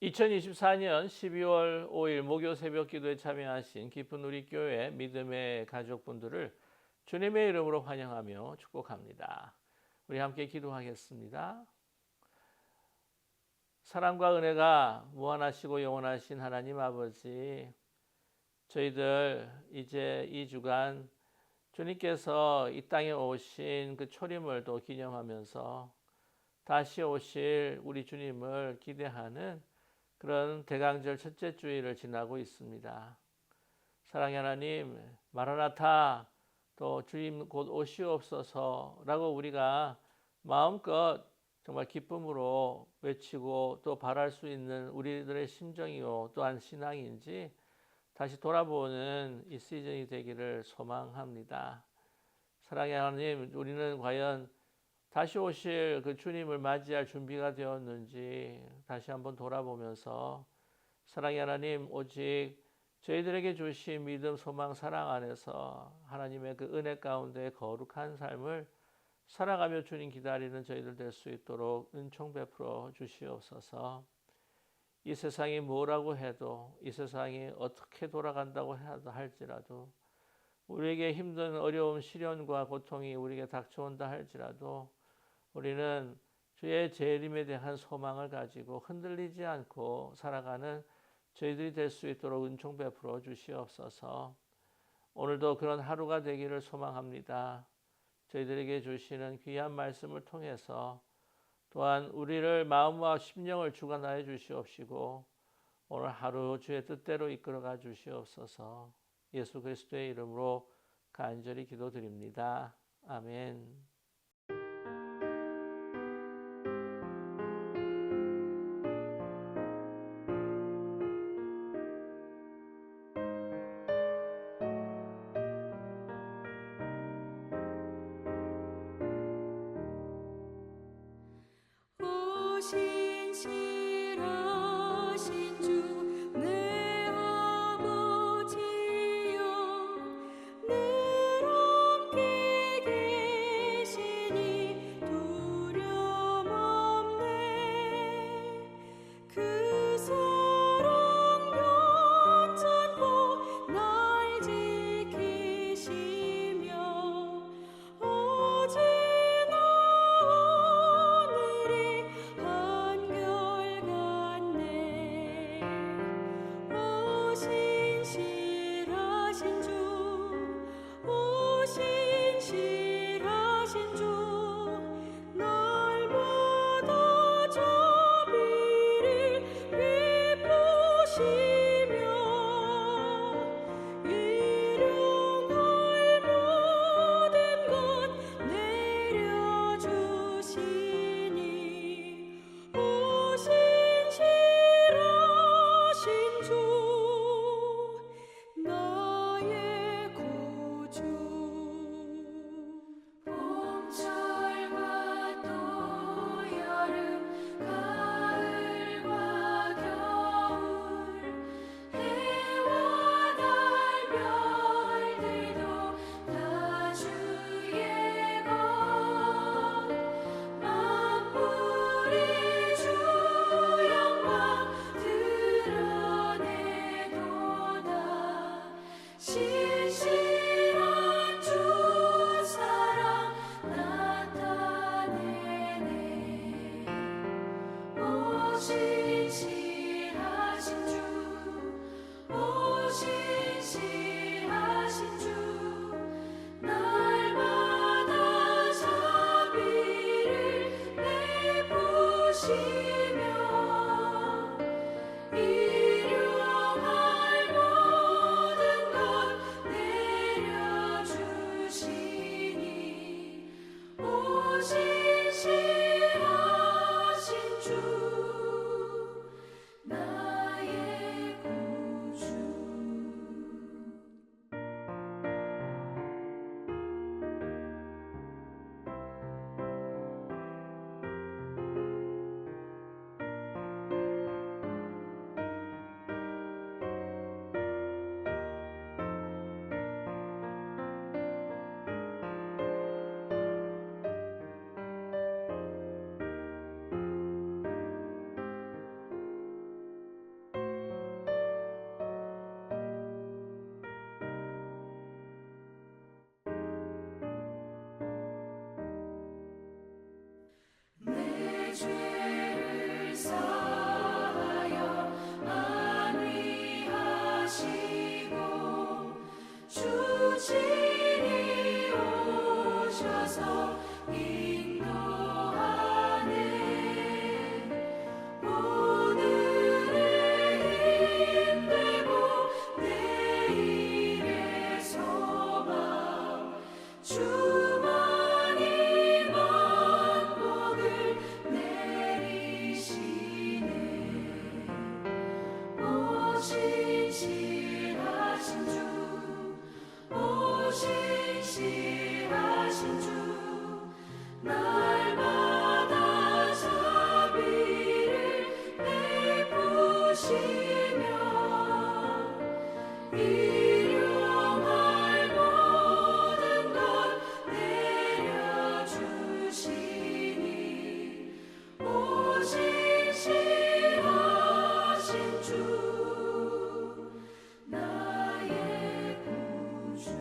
2024년 12월 5일 목요 새벽 기도에 참여하신 깊은 우리 교회 믿음의 가족분들을 주님의 이름으로 환영하며 축복합니다. 우리 함께 기도하겠습니다. 사랑과 은혜가 무한하시고 영원하신 하나님 아버지, 저희들 이제 이 주간 주님께서 이 땅에 오신 그 초림을 또 기념하면서 다시 오실 우리 주님을 기대하는 그런 대강절 첫째 주일을 지나고 있습니다. 사랑의 하나님, 마라나타, 또 주님 곧 오시옵소서라고 우리가 마음껏 정말 기쁨으로 외치고 또 바랄 수 있는 우리들의 심정이요 또한 신앙인지 다시 돌아보는 이 시즌이 되기를 소망합니다. 사랑의 하나님, 우리는 과연 다시 오실 그 주님을 맞이할 준비가 되었는지 다시 한번 돌아보면서 사랑의 하나님, 오직 저희들에게 주신 믿음, 소망, 사랑 안에서 하나님의 그 은혜 가운데 거룩한 삶을 살아가며 주님 기다리는 저희들 될 수 있도록 은총 베풀어 주시옵소서. 이 세상이 뭐라고 해도, 이 세상이 어떻게 돌아간다고 할지라도, 우리에게 힘든 어려움, 시련과 고통이 우리에게 닥쳐온다 할지라도 우리는 주의 재림에 대한 소망을 가지고 흔들리지 않고 살아가는 저희들이 될 수 있도록 은총 베풀어 주시옵소서. 오늘도 그런 하루가 되기를 소망합니다. 저희들에게 주시는 귀한 말씀을 통해서 또한 우리를 마음과 심령을 주관하여 주시옵시고 오늘 하루 주의 뜻대로 이끌어가 주시옵소서. 예수 그리스도의 이름으로 간절히 기도드립니다. 아멘. 신실하신 주 내 아버지여, 늘 함께 계시니 두려움 없네. 그 사랑 연장고 날 지키시며 어제나 오늘이 한결같네. 오 신실하신 주, 오 신실하신 주, 날마다 자비를 베푸시며 일용할 모든 것 내려주시니 오 신실하신 주, 나의 구주. 봄철과 또 여름, 가을과 겨울, 해와 달 별들도 다 주의 것. 만물이 주 영광 드러내도다. 주 날마다 자비를 베푸시며 일용할 모든 것 내려주시니 오직 신실하신 주 나의 구주.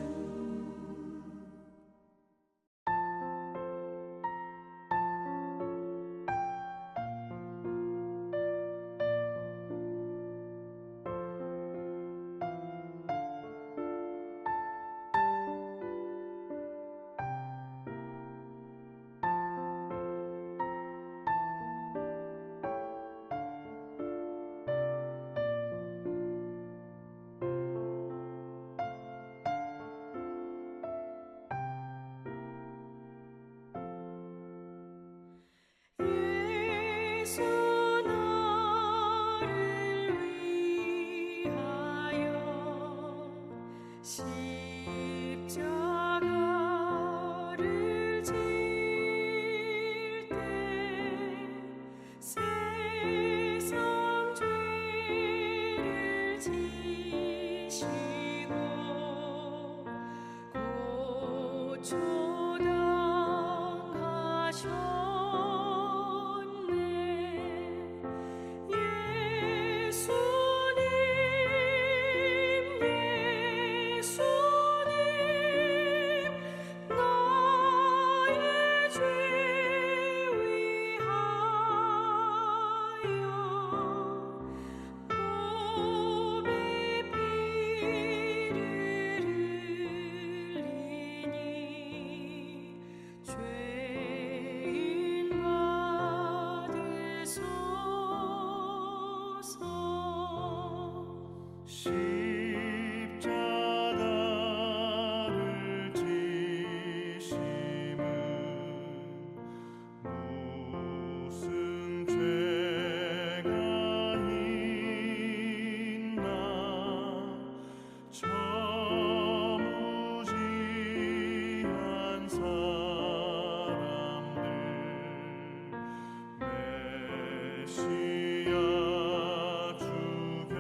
예수 나를 위하여 십자가를 질 때 세상 죄를 지시고 고초당하셨네. 예수님 나의 죄 위하여 몸에 피를 흘리니 죄인 받으소서. 십자가를 지심은 무슨 죄가 있나 저무지한 사람들 메시아 주견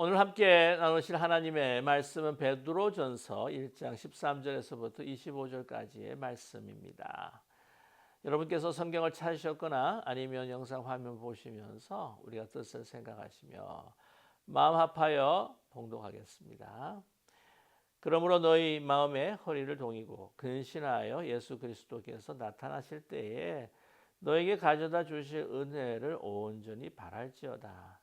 오늘 함께 나누실 하나님의 말씀은 베드로전서 1장 13절에서부터 25절까지의 말씀입니다. 여러분께서 성경을 찾으셨거나 아니면 영상 화면 보시면서 우리가 뜻을 생각하시며 마음 합하여 봉독하겠습니다. 그러므로 너희 마음에 허리를 동이고 근신하여 예수 그리스도께서 나타나실 때에 너에게 가져다 주실 은혜를 온전히 바랄지어다.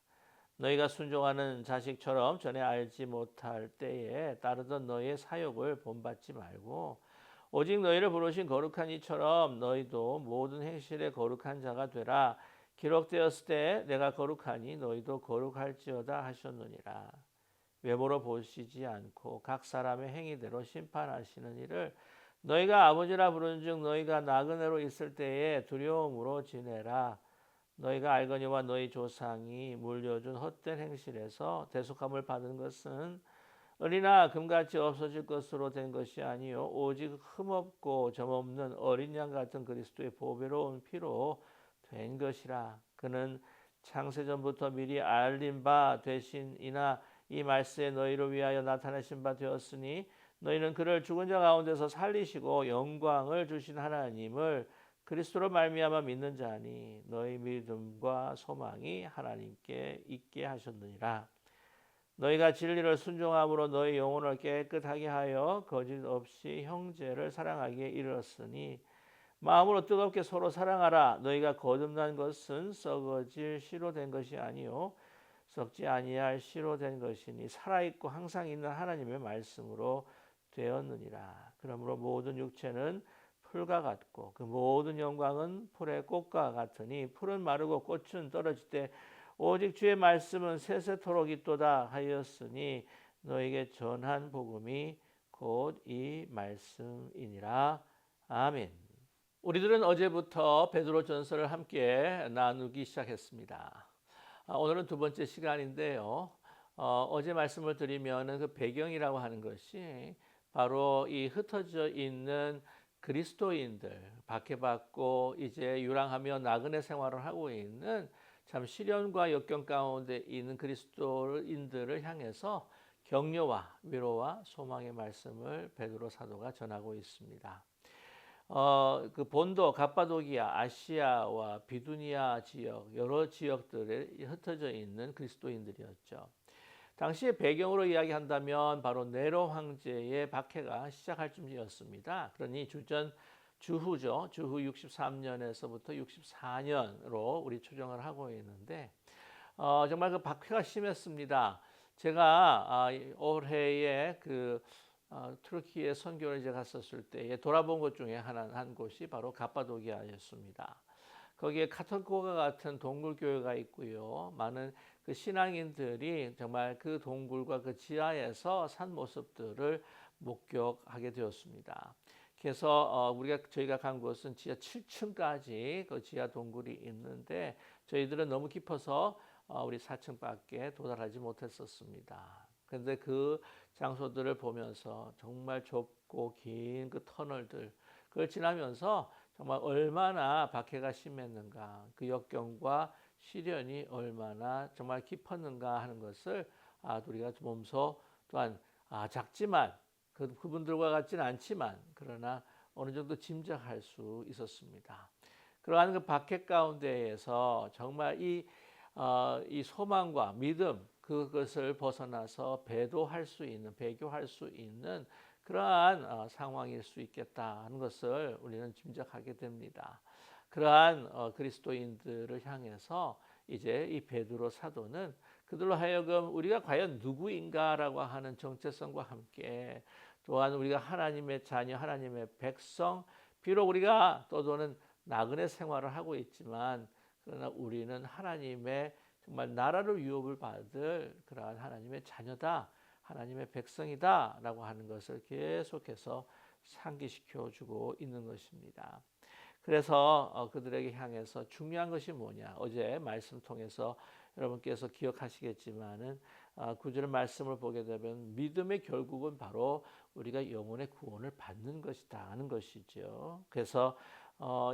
너희가 순종하는 자식처럼 전에 알지 못할 때에 따르던 너희의 사욕을 본받지 말고 오직 너희를 부르신 거룩한 이처럼 너희도 모든 행실에 거룩한 자가 되라. 기록되었을 때 내가 거룩하니 너희도 거룩할지어다 하셨느니라. 외모로 보시지 않고 각 사람의 행위대로 심판하시는 이를 너희가 아버지라 부른즉 너희가 나그네로 있을 때에 두려움으로 지내라. 너희가 알거니와 너희 조상이 물려준 헛된 행실에서 대속함을 받은 것은 은이나 금같이 없어질 것으로 된 것이 아니요 오직 흠없고 점없는 어린 양 같은 그리스도의 보배로운 피로 된 것이라. 그는 창세전부터 미리 알린 바 되신이나 이 말씀에 너희를 위하여 나타내신 바 되었으니 너희는 그를 죽은 자 가운데서 살리시고 영광을 주신 하나님을 그리스도로 말미암아 믿는 자니 너희 믿음과 소망이 하나님께 있게 하셨느니라. 너희가 진리를 순종함으로 너희 영혼을 깨끗하게 하여 거짓 없이 형제를 사랑하기에 이르렀으니 마음으로 뜨겁게 서로 사랑하라. 너희가 거듭난 것은 썩어질 씨로 된 것이 아니요 썩지 아니할 씨로 된 것이니 살아있고 항상 있는 하나님의 말씀으로 되었느니라. 그러므로 모든 육체는 풀과 같고 그 모든 영광은 풀의 꽃과 같으니 풀은 마르고 꽃은 떨어질 때 오직 주의 말씀은 세세토록 있도다 하였으니 너에게 전한 복음이 곧 이 말씀이니라. 아멘. 우리들은 어제부터 베드로전서를 함께 나누기 시작했습니다. 오늘은 두 번째 시간인데요. 어제 말씀을 드리면 그 배경이라고 하는 것이 바로 이 흩어져 있는 그리스도인들, 박해받고 이제 유랑하며 나그네 생활을 하고 있는 참 시련과 역경 가운데 있는 그리스도인들을 향해서 격려와 위로와 소망의 말씀을 베드로 사도가 전하고 있습니다. 그 본도 갑바도기아, 아시아와 비두니아 지역 여러 지역들에 흩어져 있는 그리스도인들이었죠. 당시의 배경으로 이야기한다면 바로 네로 황제의 박해가 시작할 쯤이었습니다. 그러니 주후죠. 주후 63년에서부터 64년으로 우리 추정을 하고 있는데 정말 그 박해가 심했습니다. 제가 올해에 투르키에 선교를 이제 갔었을 때에 돌아본 곳 중에 한 곳이 바로 갑바도기아였습니다. 거기에 카톨릭과 같은 동굴 교회가 있고요. 많은 그 신앙인들이 정말 그 동굴과 그 지하에서 산 모습들을 목격하게 되었습니다. 그래서 저희가 간 곳은 지하 7층까지 그 지하 동굴이 있는데 저희들은 너무 깊어서 우리 4층밖에 도달하지 못했었습니다. 그런데 그 장소들을 보면서 정말 좁고 긴 그 터널들 그걸 지나면서 정말 얼마나 박해가 심했는가, 그 역경과 시련이 얼마나 정말 깊었는가 하는 것을 우리가 몸소 또한 작지만 그분들과 같지는 않지만 그러나 어느 정도 짐작할 수 있었습니다. 그러한 그 박해 가운데에서 정말 이 소망과 믿음 그것을 벗어나서 배교할 수 있는 그러한 상황일 수 있겠다 하는 것을 우리는 짐작하게 됩니다. 그러한 그리스도인들을 향해서 이제 이 베드로 사도는 그들로 하여금 우리가 과연 누구인가라고 하는 정체성과 함께 또한 우리가 하나님의 자녀, 하나님의 백성, 비록 우리가 떠도는 나그네 생활을 하고 있지만 그러나 우리는 하나님의 정말 나라를 유업을 받을 그러한 하나님의 자녀다, 하나님의 백성이다라고 하는 것을 계속해서 상기시켜 주고 있는 것입니다. 그래서 그들에게 향해서 중요한 것이 뭐냐? 어제 말씀 통해서 여러분께서 기억하시겠지만은 구절의 말씀을 보게 되면 믿음의 결국은 바로 우리가 영혼의 구원을 받는 것이다 하는 것이죠. 그래서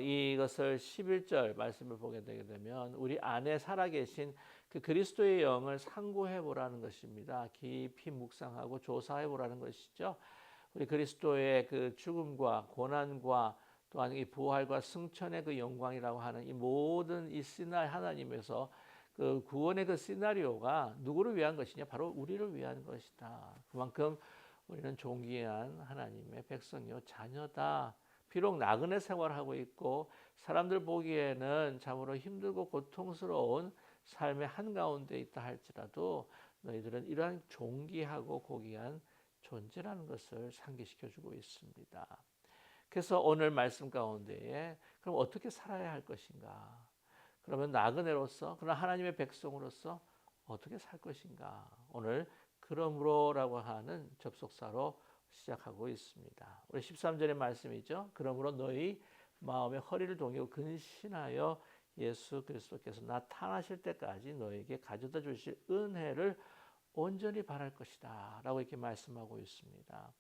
이것을 11절 말씀을 보게 되게 되면 우리 안에 살아계신 그 그리스도의 영을 상고해 보라는 것입니다. 깊이 묵상하고 조사해 보라는 것이죠. 우리 그리스도의 그 죽음과 고난과 또한 이 부활과 승천의 그 영광이라고 하는 이 모든 이 시나리 하나님에서 그 구원의 그 시나리오가 누구를 위한 것이냐? 바로 우리를 위한 것이다. 그만큼 우리는 존귀한 하나님의 백성이요 자녀다. 비록 나그네 생활을 하고 있고 사람들 보기에는 참으로 힘들고 고통스러운 삶의 한가운데 있다 할지라도 너희들은 이러한 존귀하고 고귀한 존재라는 것을 상기시켜 주고 있습니다. 그래서 오늘 말씀 가운데에 그럼 어떻게 살아야 할 것인가? 그러면 나그네로서 그러나 하나님의 백성으로서 어떻게 살 것인가? 오늘 그러므로라고 하는 접속사로 시작하고 있습니다. 우리 13절의 말씀이죠. 그러므로 너희 마음의 허리를 동이고 근신하여 예수 그리스도께서 나타나실 때까지 너에게 가져다 주실 은혜를 온전히 바랄 것이다 라고 이렇게 말씀하고 있습니다.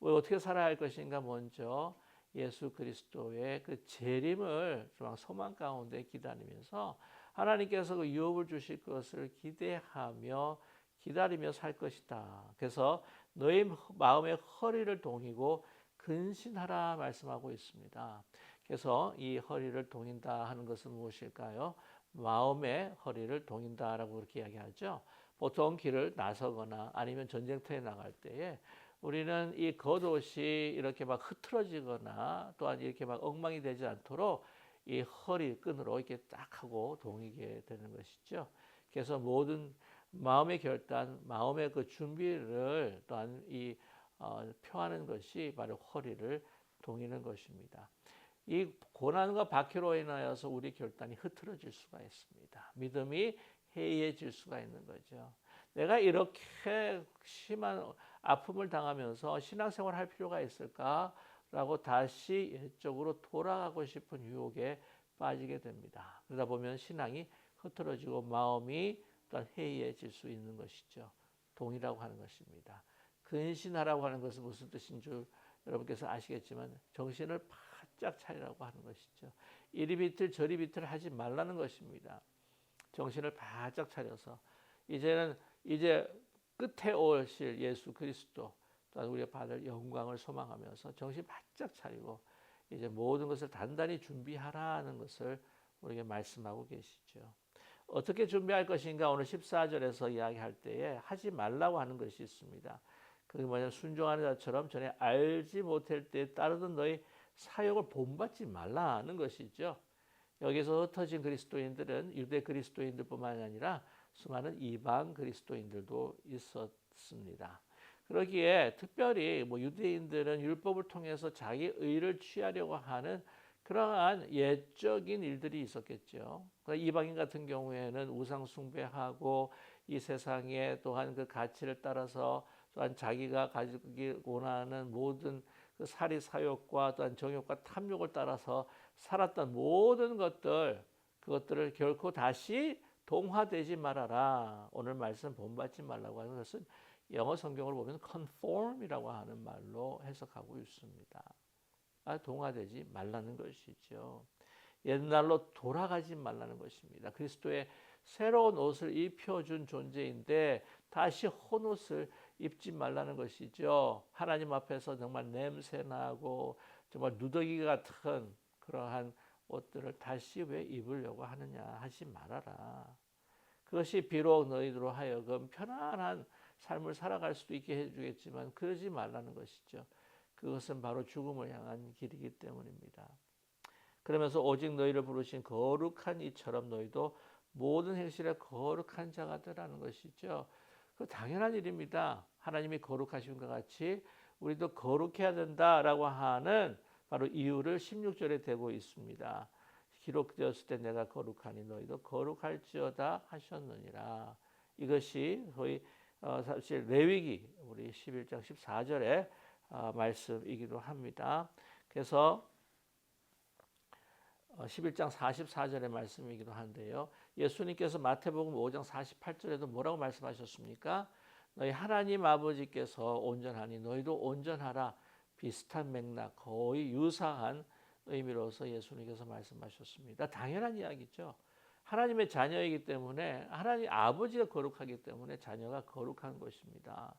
어떻게 살아야 할 것인가? 먼저 예수 그리스도의 그 재림을 소망 가운데 기다리면서 하나님께서 그 유업을 주실 것을 기대하며 기다리며 살 것이다. 그래서 너희 마음의 허리를 동이고 근신하라 말씀하고 있습니다. 그래서 이 허리를 동인다 하는 것은 무엇일까요? 마음의 허리를 동인다라고 그렇게 이야기하죠. 보통 길을 나서거나 아니면 전쟁터에 나갈 때에 우리는 이 겉옷이 이렇게 막 흐트러지거나 또한 이렇게 막 엉망이 되지 않도록 이 허리 끈으로 이렇게 딱 하고 동이게 되는 것이죠. 그래서 모든 마음의 결단, 마음의 그 준비를 또한 표하는 것이 바로 허리를 동이는 것입니다. 이 고난과 박해로 인하여서 우리 결단이 흐트러질 수가 있습니다. 믿음이 해이해질 수가 있는 거죠. 내가 이렇게 심한 아픔을 당하면서 신앙생활을 할 필요가 있을까라고 다시 옛적으로 돌아가고 싶은 유혹에 빠지게 됩니다. 그러다 보면 신앙이 흐트러지고 마음이 또한 해이해질 수 있는 것이죠. 동이라고 하는 것입니다. 근신하라고 하는 것은 무슨 뜻인 줄 여러분께서 아시겠지만 정신을 바짝 차리라고 하는 것이죠. 이리 비틀 저리 비틀 하지 말라는 것입니다. 정신을 바짝 차려서 이제 끝에 오실 예수 그리스도 또한 우리가 받을 영광을 소망하면서 정신 바짝 차리고 이제 모든 것을 단단히 준비하라는 것을 우리에게 말씀하고 계시죠. 어떻게 준비할 것인가? 오늘 14절에서 이야기할 때에 하지 말라고 하는 것이 있습니다. 그게 뭐냐면 순종하는 자처럼 전에 알지 못할 때 따르던 너희 사역을 본받지 말라는 것이죠. 여기서 흩어진 그리스도인들은 유대 그리스도인들뿐만 아니라 수많은 이방 그리스도인들도 있었습니다. 그러기에 특별히 유대인들은 율법을 통해서 자기 의를 취하려고 하는 그러한 예적인 일들이 있었겠죠. 이방인 같은 경우에는 우상 숭배하고 이 세상에 또한 그 가치를 따라서 또한 자기가 가지기 원하는 모든 그 사리 사욕과 또한 정욕과 탐욕을 따라서 살았던 모든 그것들을 결코 다시 동화되지 말아라. 오늘 말씀 본받지 말라고 하는 것은 영어 성경을 보면 conform이라고 하는 말로 해석하고 있습니다. 동화되지 말라는 것이죠. 옛날로 돌아가지 말라는 것입니다. 그리스도의 새로운 옷을 입혀준 존재인데 다시 헌옷을 입지 말라는 것이죠. 하나님 앞에서 정말 냄새나고 정말 누더기 같은 그러한 옷들을 다시 왜 입으려고 하느냐 하지 말아라. 그것이 비록 너희들로 하여금 편안한 삶을 살아갈 수도 있게 해주겠지만 그러지 말라는 것이죠. 그것은 바로 죽음을 향한 길이기 때문입니다. 그러면서 오직 너희를 부르신 거룩한 이처럼 너희도 모든 행실에 거룩한 자가 되라는 것이죠. 그 당연한 일입니다. 하나님이 거룩하신 것 같이 우리도 거룩해야 된다라고 하는 바로 이유를 16절에 대고 있습니다. 기록되었을 때 내가 거룩하니 너희도 거룩할지어다 하셨느니라. 이것이 거의 사실 레위기 우리 11장 14절의 말씀이기도 합니다. 그래서 11장 44절의 말씀이기도 한데요. 예수님께서 마태복음 5장 48절에도 뭐라고 말씀하셨습니까? 너희 하나님 아버지께서 온전하니 너희도 온전하라. 비슷한 맥락, 거의 유사한 의미로서 예수님께서 말씀하셨습니다. 당연한 이야기죠. 하나님의 자녀이기 때문에 하나님 아버지가 거룩하기 때문에 자녀가 거룩한 것입니다.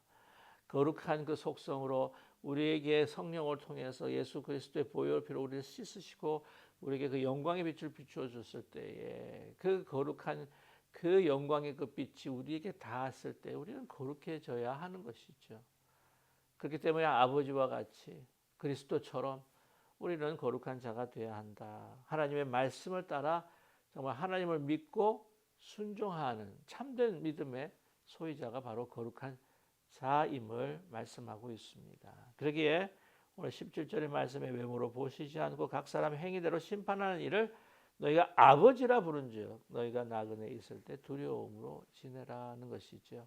거룩한 그 속성으로 우리에게 성령을 통해서 예수 그리스도의 보혈 피로 우리를 씻으시고 우리에게 그 영광의 빛을 비추어 줬을 때에 그 거룩한 그 영광의 그 빛이 우리에게 닿았을 때 우리는 거룩해져야 하는 것이죠. 그렇기 때문에 아버지와 같이 그리스도처럼 우리는 거룩한 자가 되어야 한다. 하나님의 말씀을 따라 정말 하나님을 믿고 순종하는 참된 믿음의 소유자가 바로 거룩한 자임을 말씀하고 있습니다. 그러기에 오늘 17절의 말씀에 외모로 보시지 않고 각 사람 행위대로 심판하는 일을 너희가 아버지라 부른즉 너희가 나그네 있을 때 두려움으로 지내라는 것이죠.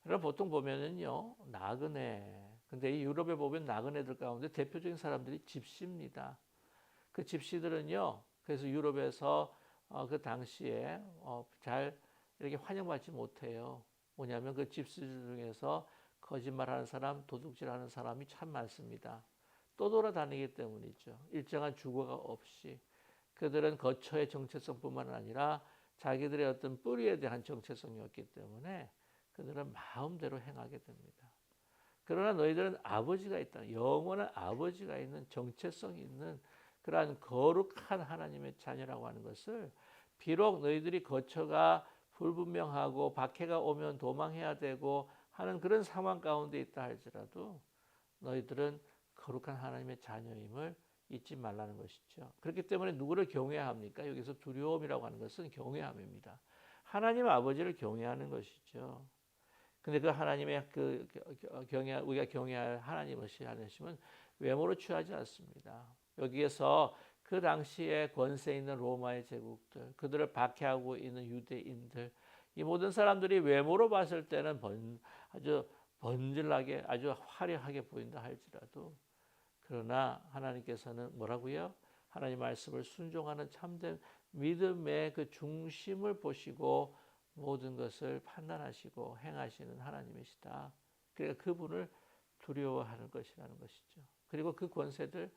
그럼 보통 보면은요 나그네. 근데 이 유럽에 보면 나그네들 가운데 대표적인 사람들이 집시입니다. 그 집시들은요 그래서 유럽에서 그 당시에 잘 이렇게 환영받지 못해요. 뭐냐면 그 집시들 중에서 거짓말하는 사람, 도둑질하는 사람이 참 많습니다. 떠돌아다니기 때문이죠. 일정한 주거가 없이 그들은 거처의 정체성뿐만 아니라 자기들의 어떤 뿌리에 대한 정체성이었기 때문에 그들은 마음대로 행하게 됩니다. 그러나 너희들은 아버지가 있다. 영원한 아버지가 있는 정체성이 있는 그러한 거룩한 하나님의 자녀라고 하는 것을 비록 너희들이 거처가 불분명하고 박해가 오면 도망해야 되고 하는 그런 상황 가운데 있다 할지라도 너희들은 거룩한 하나님의 자녀임을 잊지 말라는 것이죠. 그렇기 때문에 누구를 경외해야 합니까? 여기서 두려움이라고 하는 것은 경외함입니다. 하나님 아버지를 경외하는 것이죠. 근데 그 하나님의 우리가 경외할 하나님을 하나님은 외모로 취하지 않습니다. 여기에서 그 당시에 권세 있는 로마의 제국들, 그들을 박해하고 있는 유대인들, 이 모든 사람들이 외모로 봤을 때는 아주 번질나게 아주 화려하게 보인다 할지라도 그러나 하나님께서는 뭐라고요? 하나님 말씀을 순종하는 참된 믿음의 그 중심을 보시고 모든 것을 판단하시고 행하시는 하나님이시다. 그러니까 그분을 두려워하는 것이라는 것이죠. 그리고 그 권세들,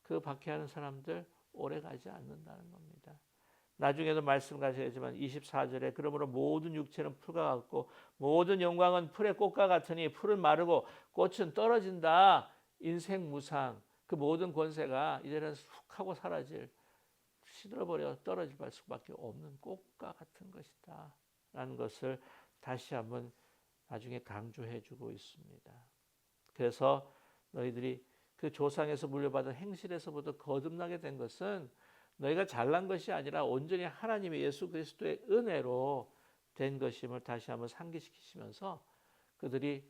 그 박해하는 사람들 오래 가지 않는다는 겁니다. 나중에도 말씀하시겠지만 24절에 그러므로 모든 육체는 풀과 같고 모든 영광은 풀의 꽃과 같으니 풀은 마르고 꽃은 떨어진다. 인생 무상 그 모든 권세가 이제는 훅 하고 사라질 시들어버려 떨어질 수밖에 없는 꽃과 같은 것이다 라는 것을 다시 한번 나중에 강조해 주고 있습니다. 그래서 너희들이 그 조상에서 물려받은 행실에서부터 거듭나게 된 것은 너희가 잘난 것이 아니라 온전히 하나님의 예수 그리스도의 은혜로 된 것임을 다시 한번 상기시키시면서 그들이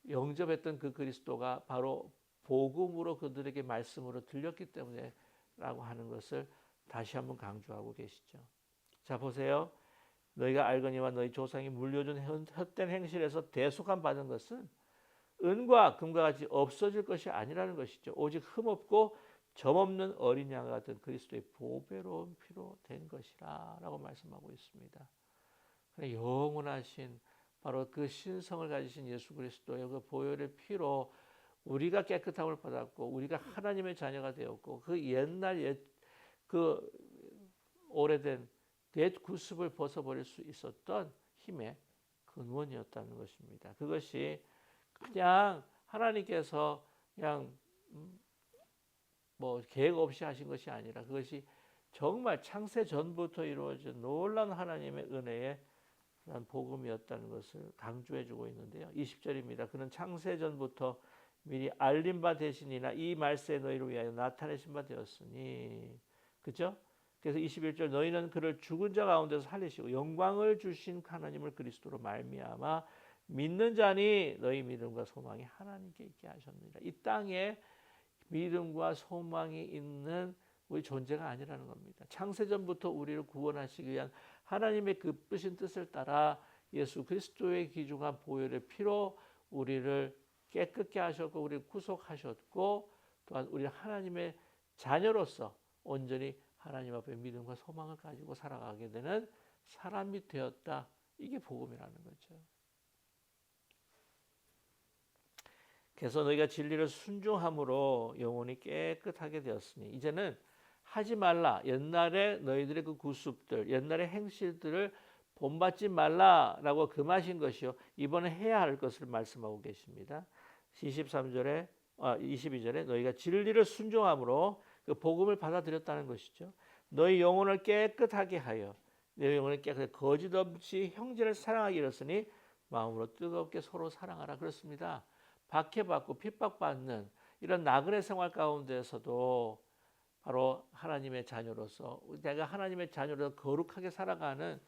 영접했던 그 그리스도가 바로 복음으로 그들에게 말씀으로 들렸기 때문에 라고 하는 것을 다시 한번 강조하고 계시죠. 자 보세요. 너희가 알거니와 너희 조상이 물려준 헛된 행실에서 대속함 받은 것은 은과 금과 같이 없어질 것이 아니라는 것이죠. 오직 흠없고 점없는 어린 양 같은 그리스도의 보배로운 피로 된 것이라 라고 말씀하고 있습니다. 영원하신 바로 그 신성을 가지신 예수 그리스도의 그 보혈의 피로 우리가 깨끗함을 받았고 우리가 하나님의 자녀가 되었고 그 옛날 그 오래된 옛 구습을 벗어버릴 수 있었던 힘의 근원이었다는 것입니다. 그것이 그냥 하나님께서 그냥 뭐 계획 없이 하신 것이 아니라 그것이 정말 창세 전부터 이루어진 놀라운 하나님의 은혜의 복음이었다는 것을 강조해 주고 있는데요. 20절입니다. 그는 창세 전부터 미리 알린 바 되시니나 이 말세에 너희를 위하여 나타내신 바 되었으니 그죠? 그래서 21절 너희는 그를 죽은 자 가운데서 살리시고 영광을 주신 하나님을 그리스도로 말미암아 믿는 자니 너희 믿음과 소망이 하나님께 있게 하셨느니라. 이 땅에 믿음과 소망이 있는 우리 존재가 아니라는 겁니다. 창세전부터 우리를 구원하시기 위한 하나님의 그 뜻인 뜻을 따라 예수 그리스도의 귀중한 보혈의 피로 우리를 깨끗게 하셨고 우리를 구속하셨고 또한 우리 하나님의 자녀로서 온전히 하나님 앞에 믿음과 소망을 가지고 살아가게 되는 사람이 되었다. 이게 복음이라는 거죠. 그래서 너희가 진리를 순종함으로 영혼이 깨끗하게 되었으니 이제는 하지 말라. 옛날에 너희들의 그 구습들, 옛날의 행실들을 본받지 말라라고 금하신 것이요. 이번에 해야 할 것을 말씀하고 계십니다. 22절에 너희가 진리를 순종함으로 그 복음을 받아들였다는 것이죠. 너희 영혼을 깨끗하게 하여 내 영혼을 깨끗하게 거짓 없이 형제를 사랑하기 이르렀으니 마음으로 뜨겁게 서로 사랑하라. 그렇습니다. 박해받고 핍박받는 이런 나그네 생활 가운데서도 바로 하나님의 자녀로서 내가 하나님의 자녀로서 거룩하게 살아가는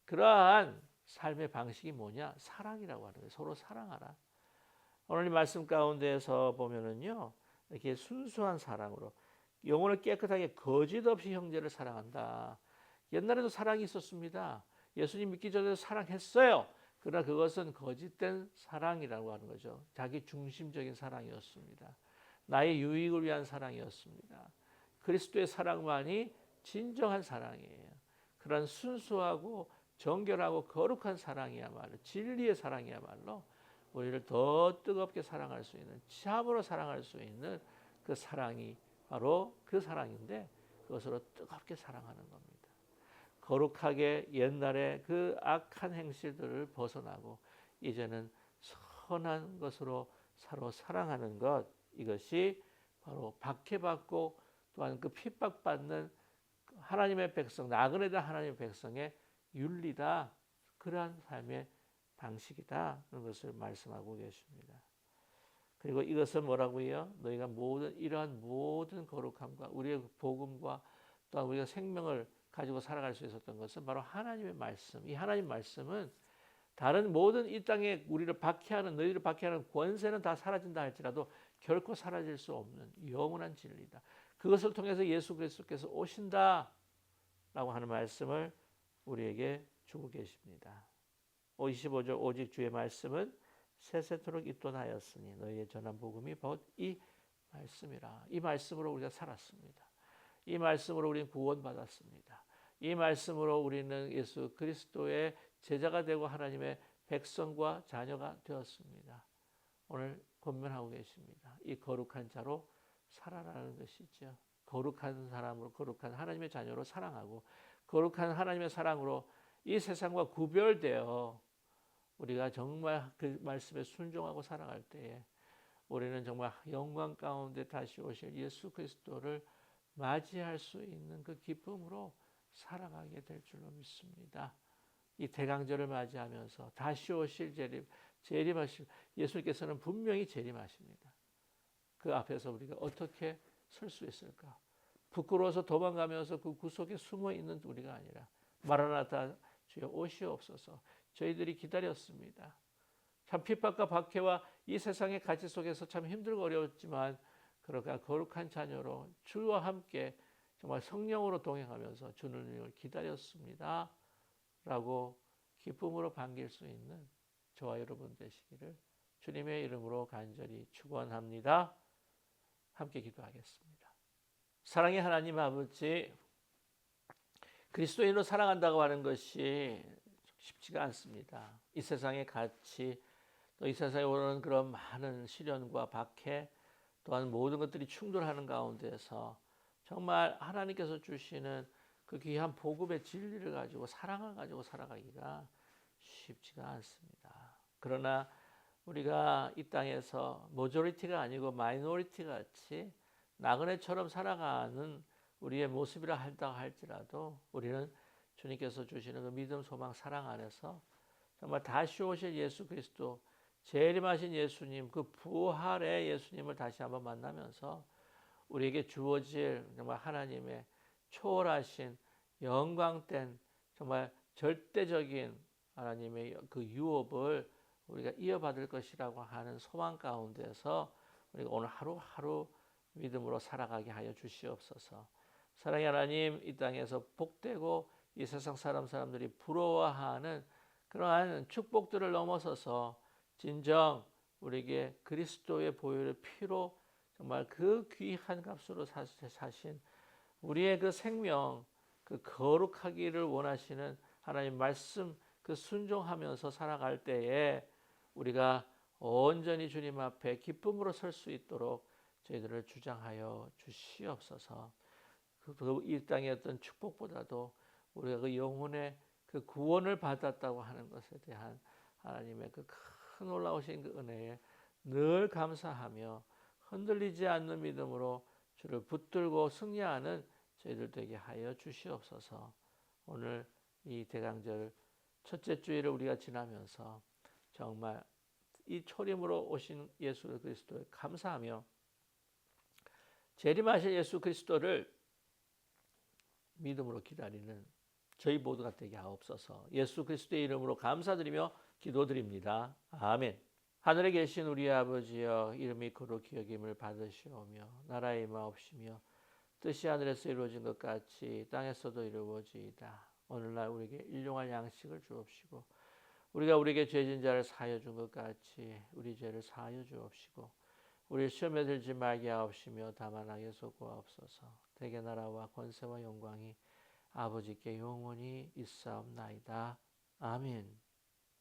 그러한 삶의 방식이 뭐냐? 사랑이라고 하는 거예요. 서로 사랑하라. 오늘 이 말씀 가운데에서 보면은요, 이렇게 순수한 사랑으로 영혼을 깨끗하게 거짓 없이 형제를 사랑한다. 옛날에도 사랑이 있었습니다. 예수님 믿기 전에도 사랑했어요. 그러나 그것은 거짓된 사랑이라고 하는 거죠. 자기 중심적인 사랑이었습니다. 나의 유익을 위한 사랑이었습니다. 그리스도의 사랑만이 진정한 사랑이에요. 그런 순수하고 정결하고 거룩한 사랑이야말로 진리의 사랑이야말로 우리를 더 뜨겁게 사랑할 수 있는 참으로 사랑할 수 있는 그 사랑이 바로 그 사랑인데 그것으로 뜨겁게 사랑하는 겁니다. 거룩하게 옛날에 그 악한 행실들을 벗어나고 이제는 선한 것으로 서로 사랑하는 것 이것이 바로 박해받고 또한 그 핍박받는 하나님의 백성 나그네된 하나님의 백성의 윤리다. 그러한 삶의 방식이다. 그런 것을 말씀하고 계십니다. 그리고 이것은 뭐라고요? 너희가 이러한 모든 거룩함과 우리의 복음과 또한 우리가 생명을 가지고 살아갈 수 있었던 것은 바로 하나님의 말씀. 이 하나님 말씀은 다른 모든 이 땅에 우리를 박해하는 너희를 박해하는 권세는 다 사라진다 할지라도 결코 사라질 수 없는 영원한 진리다. 그것을 통해서 예수 그리스도께서 오신다라고 하는 말씀을 우리에게 주고 계십니다. 25절 오직 주의 말씀은 세세토록 있도나였으니 너희의 전한 복음이 곧 이 말씀이라. 이 말씀으로 우리가 살았습니다. 이 말씀으로 우리는 구원받았습니다. 이 말씀으로 우리는 예수 그리스도의 제자가 되고 하나님의 백성과 자녀가 되었습니다. 오늘 권면하고 계십니다. 이 거룩한 자로 살아라는 것이죠. 거룩한 사람으로 거룩한 하나님의 자녀로 사랑하고 거룩한 하나님의 사랑으로 이 세상과 구별되어 우리가 정말 그 말씀에 순종하고 살아갈 때에 우리는 정말 영광 가운데 다시 오실 예수 그리스도를 맞이할 수 있는 그 기쁨으로 살아가게 될 줄로 믿습니다. 이 대강절을 맞이하면서 다시 오실 재림하실 예수께서는 분명히 재림하십니다. 그 앞에서 우리가 어떻게 설 수 있을까? 부끄러워서 도망가면서 그 구석에 숨어 있는 우리가 아니라 마라나타 주여 오시옵소서. 저희들이 기다렸습니다. 참 핍박과 박해와 이 세상의 가치 속에서 참 힘들고 어려웠지만 그러나 거룩한 자녀로 주와 함께 정말 성령으로 동행하면서 주님을 기다렸습니다. 라고 기쁨으로 반길 수 있는 저와 여러분 되시기를 주님의 이름으로 간절히 축원합니다. 함께 기도하겠습니다. 사랑의 하나님 아버지, 그리스도인으로 사랑한다고 하는 것이 쉽지가 않습니다. 이 세상의 가치, 또 이 세상에 오는 그런 많은 시련과 박해, 또한 모든 것들이 충돌하는 가운데서 정말 하나님께서 주시는 그 귀한 복음의 진리를 가지고 사랑을 가지고 살아가기가 쉽지가 않습니다. 그러나 우리가 이 땅에서 모조리티가 아니고 마이너리티 같이 나그네처럼 살아가는 우리의 모습이라 한다 할지라도 우리는 주님께서 주시는 그 믿음, 소망, 사랑 안에서 정말 다시 오실 예수 그리스도, 재림하신 예수님, 그 부활의 예수님을 다시 한번 만나면서 우리에게 주어질 정말 하나님의 초월하신 영광된 정말 절대적인 하나님의 그 유업을 우리가 이어받을 것이라고 하는 소망 가운데서 우리가 오늘 하루하루 믿음으로 살아가게 하여 주시옵소서. 사랑의 하나님, 이 땅에서 복되고 이 세상 사람들이 부러워하는 그러한 축복들을 넘어서서 진정 우리에게 그리스도의 보혈의 피로 정말 그 귀한 값으로 사신 우리의 그 생명, 그 거룩하기를 원하시는 하나님 말씀 그 순종하면서 살아갈 때에 우리가 온전히 주님 앞에 기쁨으로 설 수 있도록 저희들을 주장하여 주시옵소서. 이 땅의 어떤 축복보다도 우리가 그 영혼의 그 구원을 받았다고 하는 것에 대한 하나님의 그 큰 놀라우신 그 은혜에 늘 감사하며 흔들리지 않는 믿음으로 주를 붙들고 승리하는 저희들 되게 하여 주시옵소서. 오늘 이 대강절 첫째 주일을 우리가 지나면서 정말 이 초림으로 오신 예수 그리스도에 감사하며 재림하실 예수 그리스도를 믿음으로 기다리는 저희 모두가 되게 하옵소서. 예수 그리스도의 이름으로 감사드리며 기도드립니다. 아멘. 하늘에 계신 우리 아버지여, 이름이 거룩히 여김을 받으시오며 나라의 임하옵시며 뜻이 하늘에서 이루어진 것 같이 땅에서도 이루어지이다. 오늘날 우리에게 일용할 양식을 주옵시고 우리가 우리에게 죄진 자를 사하여 준 것 같이 우리 죄를 사하여 주옵시고 우리 시험에 들지 말게 하옵시며 다만 악에서 구하옵소서. 대개 나라와 권세와 영광이 아버지께 영원히 있사옵나이다. 아멘.